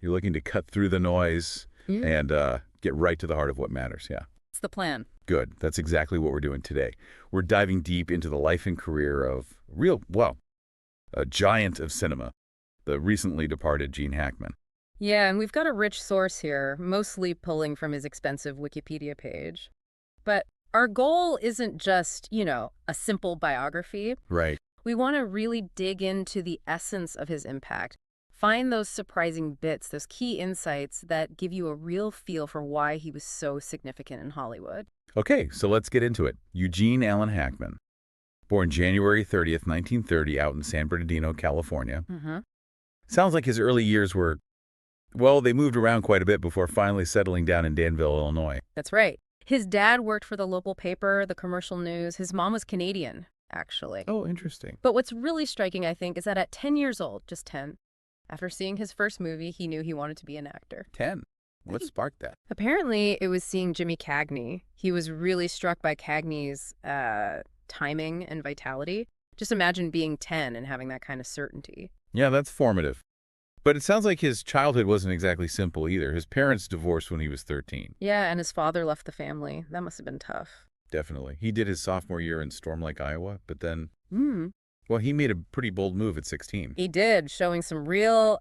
You're looking to cut through the noise and get right to the heart of what matters. Yeah. That's the plan. Good. That's exactly what we're doing today. We're diving deep into the life and career of a giant of cinema, the recently departed Gene Hackman. Yeah, and we've got a rich source here, mostly pulling from his expensive Wikipedia page. But our goal isn't just, a simple biography. Right. We want to really dig into the essence of his impact. Find those surprising bits, those key insights that give you a real feel for why he was so significant in Hollywood. Okay, so let's get into it. Eugene Allen Hackman, born January 30th, 1930, out in San Bernardino, California. Sounds like his early years were, they moved around quite a bit before finally settling down in Danville, Illinois. That's right. His dad worked for the local paper, the commercial news. His mom was Canadian, actually. Oh, interesting. But what's really striking, I think, is that at 10 years old, just 10, after seeing his first movie, he knew he wanted to be an actor. 10? What sparked that? Apparently, it was seeing Jimmy Cagney. He was really struck by Cagney's timing and vitality. Just imagine being 10 and having that kind of certainty. Yeah, that's formative. But it sounds like his childhood wasn't exactly simple either. His parents divorced when he was 13. Yeah, and his father left the family. That must have been tough. Definitely. He did his sophomore year in Storm Lake, Iowa, but then, Mm. well, he made a pretty bold move at 16. He did, showing some real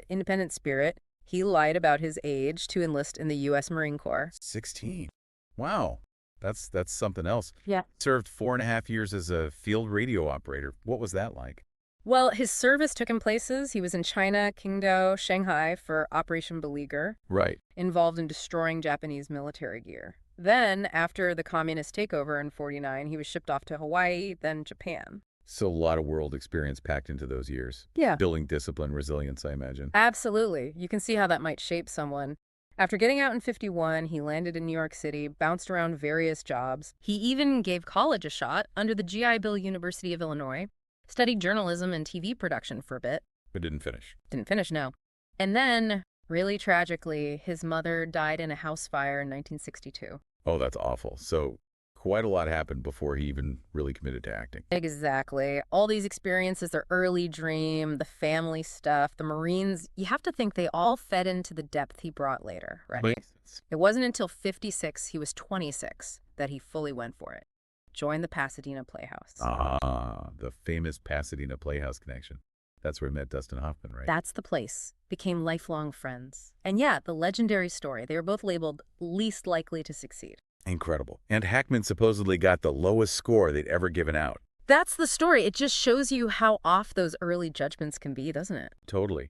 independent spirit. He lied about his age to enlist in the U.S. Marine Corps. 16. Wow. That's something else. Yeah. Served 4.5 years as a field radio operator. What was that like? Well, his service took him places. He was in China, Qingdao, Shanghai for Operation Beleaguer, Right. involved in destroying Japanese military gear. Then, after the communist takeover in '49, he was shipped off to Hawaii, then Japan. So a lot of world experience packed into those years. Yeah. Building discipline, resilience, I imagine. Absolutely. You can see how that might shape someone. After getting out in '51, he landed in New York City, bounced around various jobs. He even gave college a shot under the GI Bill, University of Illinois, studied journalism and TV production for a bit. But didn't finish. Didn't finish, no. And then, really tragically, his mother died in a house fire in 1962. Oh, that's awful. So quite a lot happened before he even really committed to acting. Exactly. All these experiences, their early dream, the family stuff, the Marines, you have to think they all fed into the depth he brought later, right? Makes sense. It wasn't until '56, he was 26, that he fully went for it. Joined the Pasadena Playhouse. Ah, the famous Pasadena Playhouse connection. That's where he met Dustin Hoffman, right? That's the place. Became lifelong friends. And yeah, the legendary story. They were both labeled least likely to succeed. Incredible. And Hackman supposedly got the lowest score they'd ever given out. That's the story. It just shows you how off those early judgments can be, doesn't it? Totally.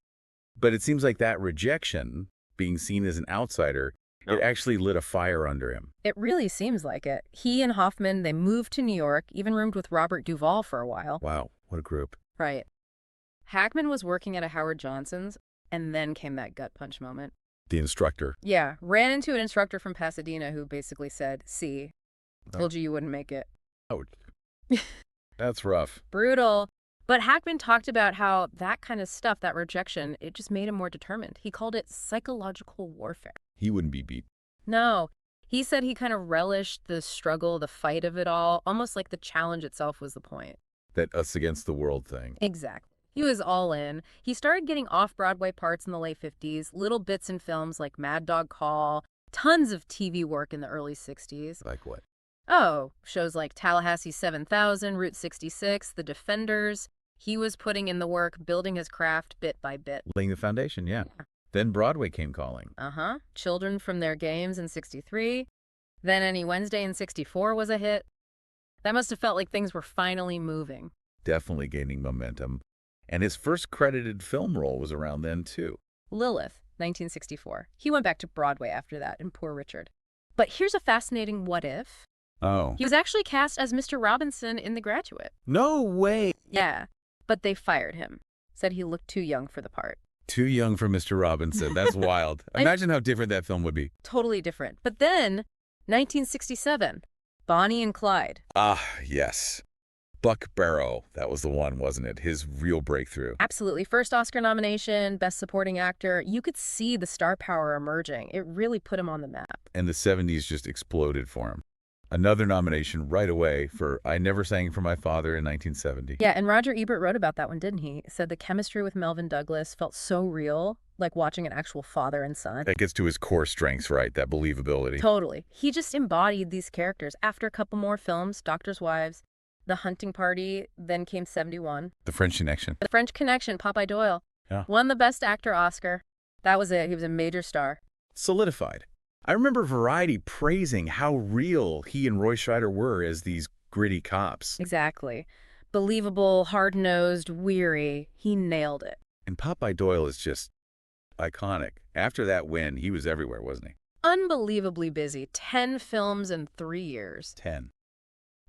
But it seems like that rejection, being seen as an outsider, it actually lit a fire under him. It really seems like it. He and Hoffman, they moved to New York, even roomed with Robert Duvall for a while. Wow, what a group. Right. Hackman was working at a Howard Johnson's, and then came that gut punch moment. The instructor. Yeah, ran into an instructor from Pasadena who basically said, "See, Oh. told you wouldn't make it." Ouch. That's rough. Brutal. But Hackman talked about how that kind of stuff, that rejection, it just made him more determined. He called it psychological warfare. He wouldn't be beat. No, he said he kind of relished the struggle, the fight of it all, almost like the challenge itself was the point. That us against the world thing. Exactly. He was all in. He started getting off-Broadway parts in the late '50s, little bits in films like Mad Dog Call, tons of TV work in the early '60s. Like what? Oh, shows like Tallahassee 7000, Route 66, The Defenders. He was putting in the work, building his craft bit by bit. Laying the foundation, yeah. Then Broadway came calling. Uh-huh. Children from Their Games in '63. Then Any Wednesday in '64 was a hit. That must have felt like things were finally moving. Definitely gaining momentum. And his first credited film role was around then, too. Lilith, 1964. He went back to Broadway after that in Poor Richard. But here's a fascinating what if. Oh. He was actually cast as Mr. Robinson in The Graduate. No way. Yeah, but they fired him. Said he looked too young for the part. Too young for Mr. Robinson. That's wild. Imagine how different that film would be. Totally different. But then, 1967, Bonnie and Clyde. Ah, yes. Buck Barrow. That was the one, wasn't it? His real breakthrough. Absolutely. First Oscar nomination, Best Supporting Actor. You could see the star power emerging. It really put him on the map. And the 70s just exploded for him. Another nomination right away for I Never Sang for My Father in 1970. Yeah, and Roger Ebert wrote about that one, didn't he? Said the chemistry with Melvin Douglas felt so real, like watching an actual father and son. That gets to his core strengths, right? That believability. Totally. He just embodied these characters. After a couple more films, Doctor's Wives, The Hunting Party, then came 71. The French Connection. The French Connection, Popeye Doyle. Yeah. Won the Best Actor Oscar. That was it. He was a major star. Solidified. I remember Variety praising how real he and Roy Scheider were as these gritty cops. Exactly. Believable, hard-nosed, weary. He nailed it. And Popeye Doyle is just iconic. After that win, he was everywhere, wasn't he? Unbelievably busy. 10 films in 3 years. 10.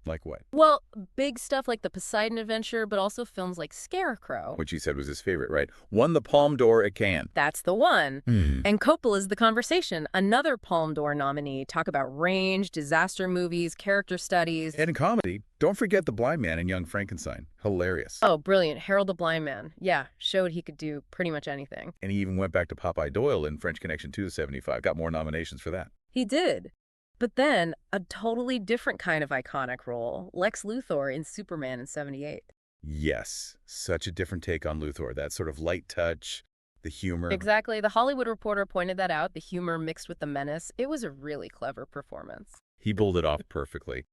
Like what? Well, big stuff like The Poseidon Adventure, but also films like Scarecrow. Which you said was his favorite, right? Won the Palme d'Or at Cannes. That's the one. And Coppola's The Conversation, another Palme d'Or nominee. Talk about range, disaster movies, character studies. And in comedy, don't forget The Blind Man and Young Frankenstein. Hilarious. Oh, brilliant. Harold the Blind Man. Yeah, showed he could do pretty much anything. And he even went back to Popeye Doyle in French Connection 2 to 75. Got more nominations for that. He did. But then, a totally different kind of iconic role, Lex Luthor in Superman in 78. Yes, such a different take on Luthor. That sort of light touch, the humor. Exactly. The Hollywood Reporter pointed that out, the humor mixed with the menace. It was a really clever performance. He pulled it off perfectly.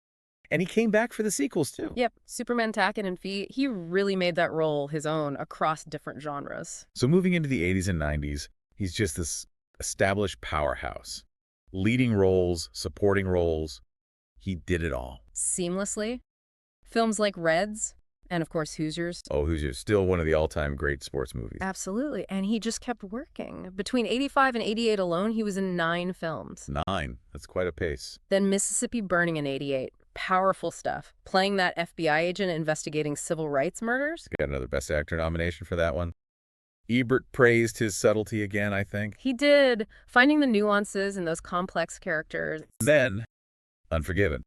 And he came back for the sequels, too. Yep, Superman Tacken and Feet, he really made that role his own across different genres. So moving into the 80s and 90s, he's just this established powerhouse. Leading roles, supporting roles. He did it all. Seamlessly. Films like Reds, and of course Hoosiers. Oh, Hoosiers, still one of the all-time great sports movies. Absolutely, and he just kept working. Between 85 and 88 alone, he was in 9 films. 9. That's quite a pace. Then Mississippi Burning in 88. Powerful stuff. Playing that FBI agent investigating civil rights murders. Got another Best Actor nomination for that one. Ebert praised his subtlety again, I think. He did, finding the nuances in those complex characters. Then, Unforgiven,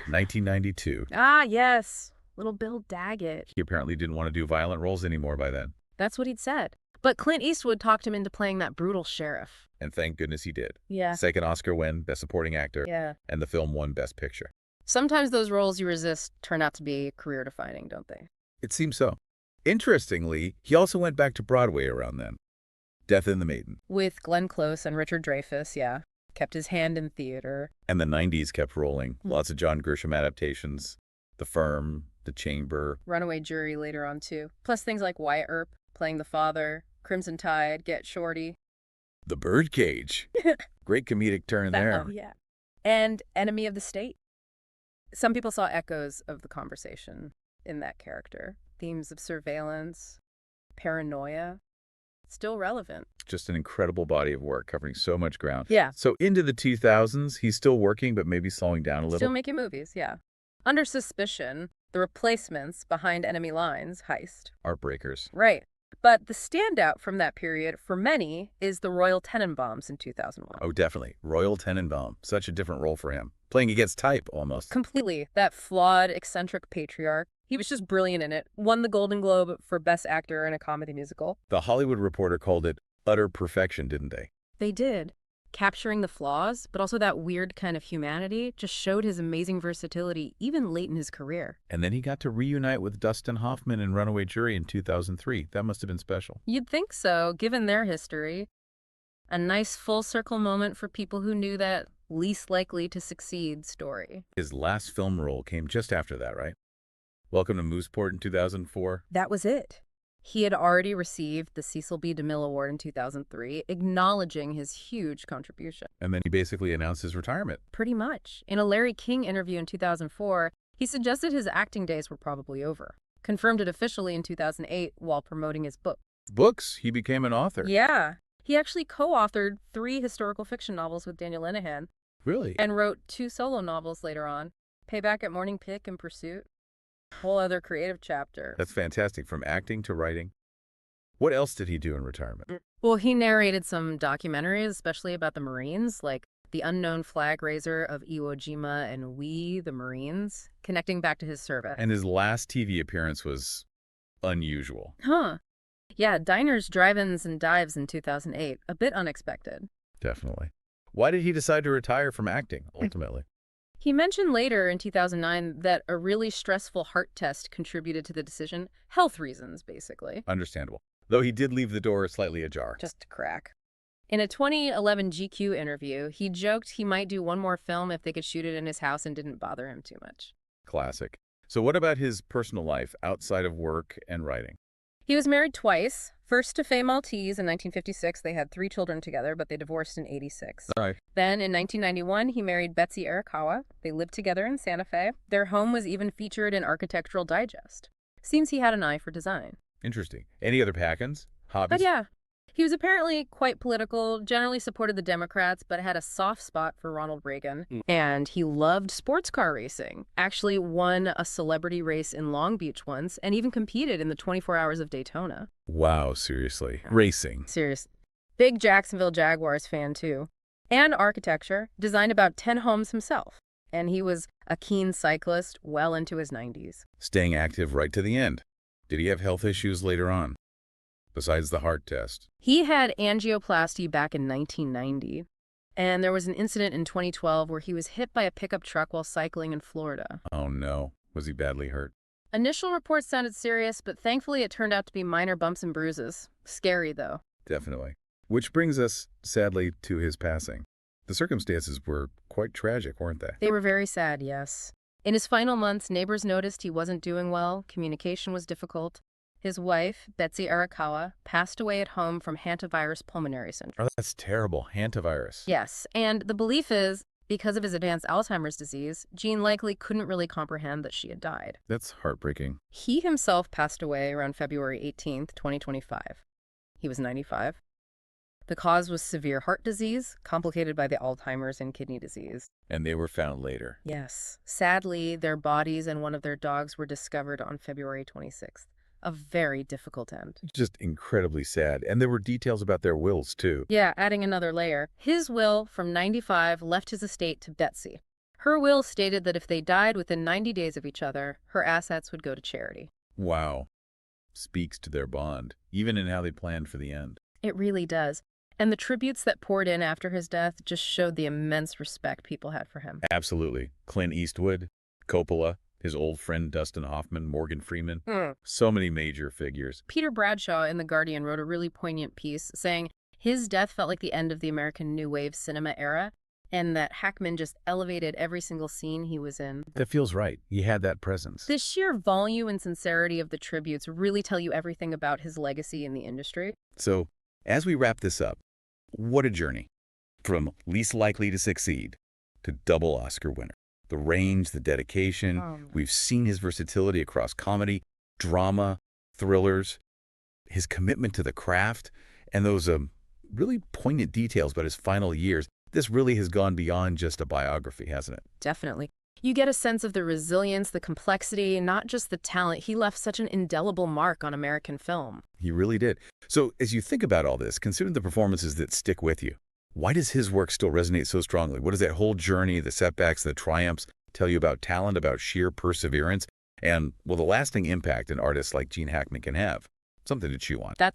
1992. Ah, yes. Little Bill Daggett. He apparently didn't want to do violent roles anymore by then. That's what he'd said. But Clint Eastwood talked him into playing that brutal sheriff. And thank goodness he did. Yeah. Second Oscar win, Best Supporting Actor. Yeah. And the film won Best Picture. Sometimes those roles you resist turn out to be career-defining, don't they? It seems so. Interestingly, he also went back to Broadway around then. Death in the Maiden. With Glenn Close and Richard Dreyfuss, yeah. Kept his hand in theater. And the 90s kept rolling. Lots of John Grisham adaptations. The Firm, The Chamber. Runaway Jury later on, too. Plus things like Wyatt Earp, playing the father, Crimson Tide, Get Shorty. The Birdcage. Great comedic turn there. Oh, yeah. And Enemy of the State. Some people saw echoes of The Conversation in that character. Themes of surveillance, paranoia, still relevant. Just an incredible body of work covering so much ground. Yeah. So into the 2000s, he's still working, but maybe slowing down a little. Still making movies, yeah. Under Suspicion, The Replacements, Behind Enemy Lines, Heist. Heartbreakers. Right. But the standout from that period, for many, is the Royal Tenenbaums in 2001. Oh, definitely. Royal Tenenbaum. Such a different role for him. Playing against type, almost. Completely. That flawed, eccentric patriarch. He was just brilliant in it. Won the Golden Globe for Best Actor in a Comedy Musical. The Hollywood Reporter called it utter perfection, didn't they? They did. Capturing the flaws, but also that weird kind of humanity, just showed his amazing versatility even late in his career. And then he got to reunite with Dustin Hoffman in Runaway Jury in 2003. That must have been special. You'd think so, given their history. A nice full-circle moment for people who knew that least likely to succeed story. His last film role came just after that, right? Welcome to Mooseport in 2004. That was it. He had already received the Cecil B. DeMille Award in 2003, acknowledging his huge contribution. And then he basically announced his retirement. Pretty much. In a Larry King interview in 2004, he suggested his acting days were probably over. Confirmed it officially in 2008 while promoting his book. Books, he became an author. Yeah. He actually co-authored 3 historical fiction novels with Daniel Linehan. Really? And wrote 2 solo novels later on. Payback at Morning Pick and Pursuit. Whole other creative chapter. That's fantastic, from acting to writing. What else did he do in retirement? Well, he narrated some documentaries, especially about the Marines, like The Unknown Flag Raiser of Iwo Jima and We, the Marines, connecting back to his service. And his last TV appearance was unusual. Huh. Yeah, Diners, Drive-Ins, and Dives in 2008. A bit unexpected. Definitely. Why did he decide to retire from acting, ultimately? He mentioned later in 2009 that a really stressful heart test contributed to the decision. Health reasons, basically. Understandable. Though he did leave the door slightly ajar. Just to crack. In a 2011 GQ interview, he joked he might do one more film if they could shoot it in his house and didn't bother him too much. Classic. So what about his personal life outside of work and writing? He was married twice. First to Faye Maltese in 1956. They had 3 children together, but they divorced in 86. All right. Then in 1991, he married Betsy Arakawa. They lived together in Santa Fe. Their home was even featured in Architectural Digest. Seems he had an eye for design. Interesting. Any other pack-ins? Hobbies? But yeah, he was apparently quite political, generally supported the Democrats, but had a soft spot for Ronald Reagan. And he loved sports car racing. Actually won a celebrity race in Long Beach once, and even competed in the 24 Hours of Daytona. Wow, seriously. Racing. Serious. Big Jacksonville Jaguars fan, too. And architecture. Designed about 10 homes himself. And he was a keen cyclist well into his 90s. Staying active right to the end. Did he have health issues later on, besides the heart test? He had angioplasty back in 1990. And there was an incident in 2012 where he was hit by a pickup truck while cycling in Florida. Oh no. Was he badly hurt? Initial reports sounded serious, but thankfully it turned out to be minor bumps and bruises. Scary, though. Definitely. Which brings us, sadly, to his passing. The circumstances were quite tragic, weren't they? They were very sad, yes. In his final months, neighbors noticed he wasn't doing well, communication was difficult. His wife, Betsy Arakawa, passed away at home from hantavirus pulmonary syndrome. Oh, that's terrible. Hantavirus. Yes, and the belief is, because of his advanced Alzheimer's disease, Gene likely couldn't really comprehend that she had died. That's heartbreaking. He himself passed away around February 18th, 2025. He was 95. The cause was severe heart disease, complicated by the Alzheimer's and kidney disease. And they were found later. Yes. Sadly, their bodies and one of their dogs were discovered on February 26th. A very difficult end. Just incredibly sad. And there were details about their wills, too. Yeah, adding another layer. His will from 95 left his estate to Betsy. Her will stated that if they died within 90 days of each other, her assets would go to charity. Wow. Speaks to their bond, even in how they planned for the end. It really does. And the tributes that poured in after his death just showed the immense respect people had for him. Absolutely. Clint Eastwood, Coppola, his old friend Dustin Hoffman, Morgan Freeman. So many major figures. Peter Bradshaw in The Guardian wrote a really poignant piece saying his death felt like the end of the American New Wave cinema era, and that Hackman just elevated every single scene he was in. That feels right. He had that presence. The sheer volume and sincerity of the tributes really tell you everything about his legacy in the industry. So, as we wrap this up, what a journey. From least likely to succeed to double Oscar winner. The range, the dedication. We've seen his versatility across comedy, drama, thrillers, his commitment to the craft, and those really poignant details about his final years. This really has gone beyond just a biography, hasn't it? Definitely. You get a sense of the resilience, the complexity, not just the talent. He left such an indelible mark on American film. He really did. So as you think about all this, consider the performances that stick with you. Why does his work still resonate so strongly? What does that whole journey, the setbacks, the triumphs, tell you about talent, about sheer perseverance, and, well, the lasting impact an artist like Gene Hackman can have? Something to chew on. That's